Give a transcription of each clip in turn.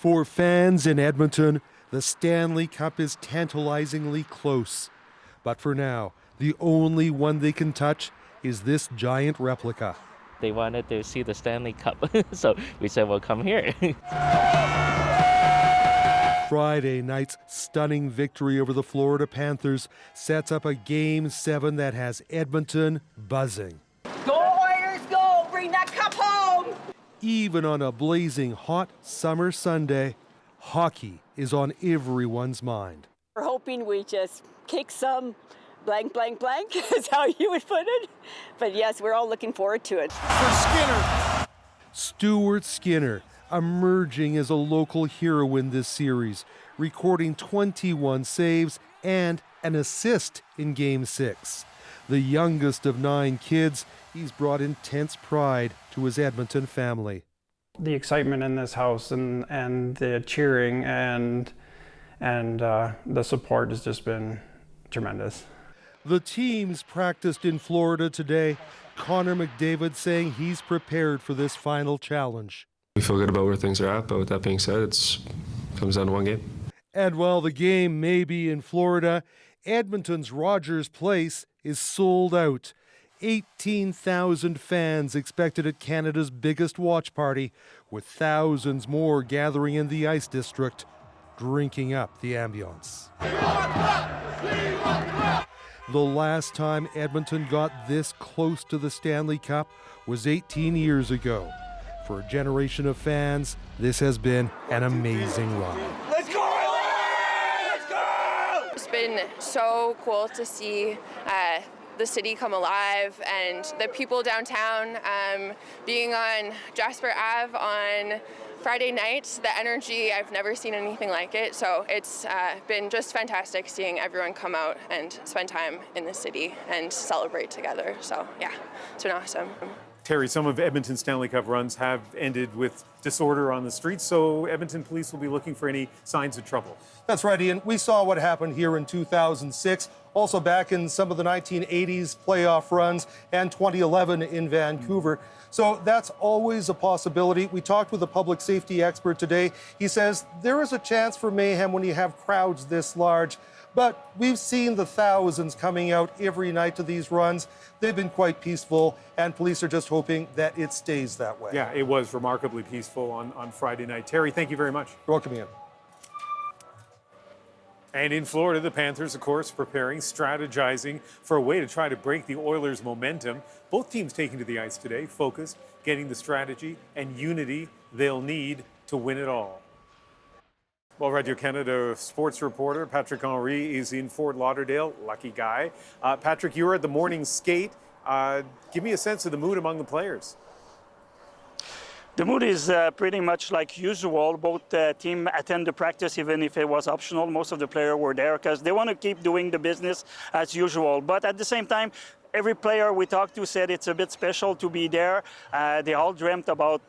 For fans in Edmonton, the Stanley Cup is tantalizingly close. But for now, the only one they can touch is this giant replica. They wanted to see the Stanley Cup, so we said, well, come here. Friday night's stunning victory over the Florida Panthers sets up a Game 7 that has Edmonton buzzing. Go Oilers, go! Bring that cup home! Even on a blazing hot summer Sunday, hockey is on everyone's mind. We're hoping we just kick some blank, blank, blank, is how you would put it. But yes, we're all looking forward to it. For Skinner. Stuart Skinner, emerging as a local hero in this series, recording 21 saves and an assist in Game 6. The youngest of 9 kids, he's brought intense pride to his Edmonton family. The excitement in this house and the cheering and the support has just been tremendous. The teams practiced in Florida today. Connor McDavid saying he's prepared for this final challenge. We feel good about where things are at, but with that being said, it comes down to one game. And while the game may be in Florida, Edmonton's Rogers Place is sold out. 18,000 fans expected at Canada's biggest watch party, with thousands more gathering in the Ice District, drinking up the ambience. The last time Edmonton got this close to the Stanley Cup was 18 years ago. For a generation of fans, this has been an amazing ride. Let's go! Let's go! It's been so cool to see the city come alive and the people downtown. Being on Jasper Ave on Friday nights, the energy, I've never seen anything like it. So it's been just fantastic seeing everyone come out and spend time in the city and celebrate together. So yeah, it's been awesome. Terry, some of Edmonton's Stanley Cup runs have ended with disorder on the streets, so Edmonton police will be looking for any signs of trouble. That's right, Ian. We saw what happened here in 2006, also back in some of the 1980s playoff runs and 2011 in Vancouver. So that's always a possibility. We talked with a public safety expert today. He says there is a chance for mayhem when you have crowds this large. But we've seen the thousands coming out every night to these runs. They've been quite peaceful, and police are just hoping that it stays that way. Yeah, it was remarkably peaceful on Friday night. Terry, thank you very much. You're welcome, Ian. And in Florida, the Panthers, of course, preparing, strategizing for a way to try to break the Oilers' momentum. Both teams taking to the ice today, focused, getting the strategy and unity they'll need to win it all. Well, Radio Canada sports reporter Patrick Henry is in Fort Lauderdale. Lucky guy. Patrick, you were at the morning skate. Give me a sense of the mood among the players. The mood is pretty much like usual. Both teams attend the practice, even if it was optional. Most of the players were there because they want to keep doing the business as usual. But at the same time, every player we talked to said it's a bit special to be there. They all dreamt about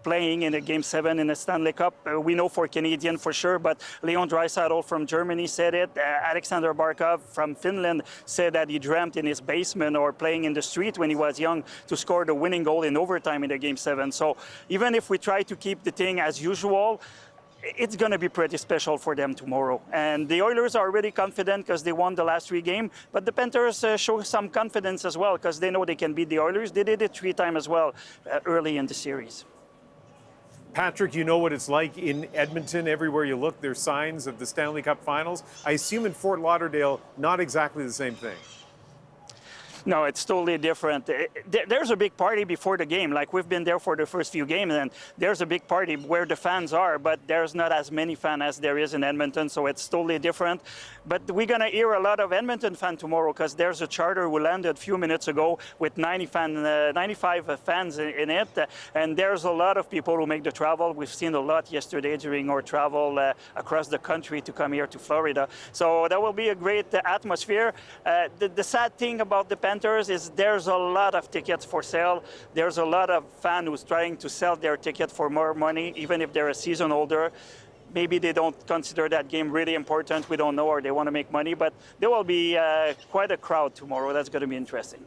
playing in a Game 7 in the Stanley Cup. We know for Canadian for sure, but Leon Draisaitl from Germany said it. Alexander Barkov from Finland said that he dreamt in his basement or playing in the street when he was young to score the winning goal in overtime in the Game 7. So even if we try to keep the thing as usual, it's going to be pretty special for them tomorrow. And the Oilers are really confident because they won the last 3 games, but the Panthers show some confidence as well because they know they can beat the Oilers. They did it 3 times as well early in the series. Patrick, you know what it's like in Edmonton. Everywhere you look, there's signs of the Stanley Cup Finals. I assume in Fort Lauderdale, not exactly the same thing. No, it's totally different. There's a big party before the game. Like we've been there for the first few games, and there's a big party where the fans are, but there's not as many fans as there is in Edmonton, so it's totally different. But we're going to hear a lot of Edmonton fans tomorrow because there's a charter who landed a few minutes ago with 95 fans in it, and there's a lot of people who make the travel. We've seen a lot yesterday during our travel across the country to come here to Florida. So that will be a great atmosphere. The sad thing about the Panthers is there's a lot of tickets for sale. There's a lot of fans who's trying to sell their ticket for more money, even if they're a season holder. Maybe they don't consider that game really important. We don't know, or they want to make money. But there will be quite a crowd tomorrow. That's going to be interesting.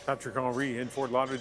Patrick Henry in Fort Lauderdale.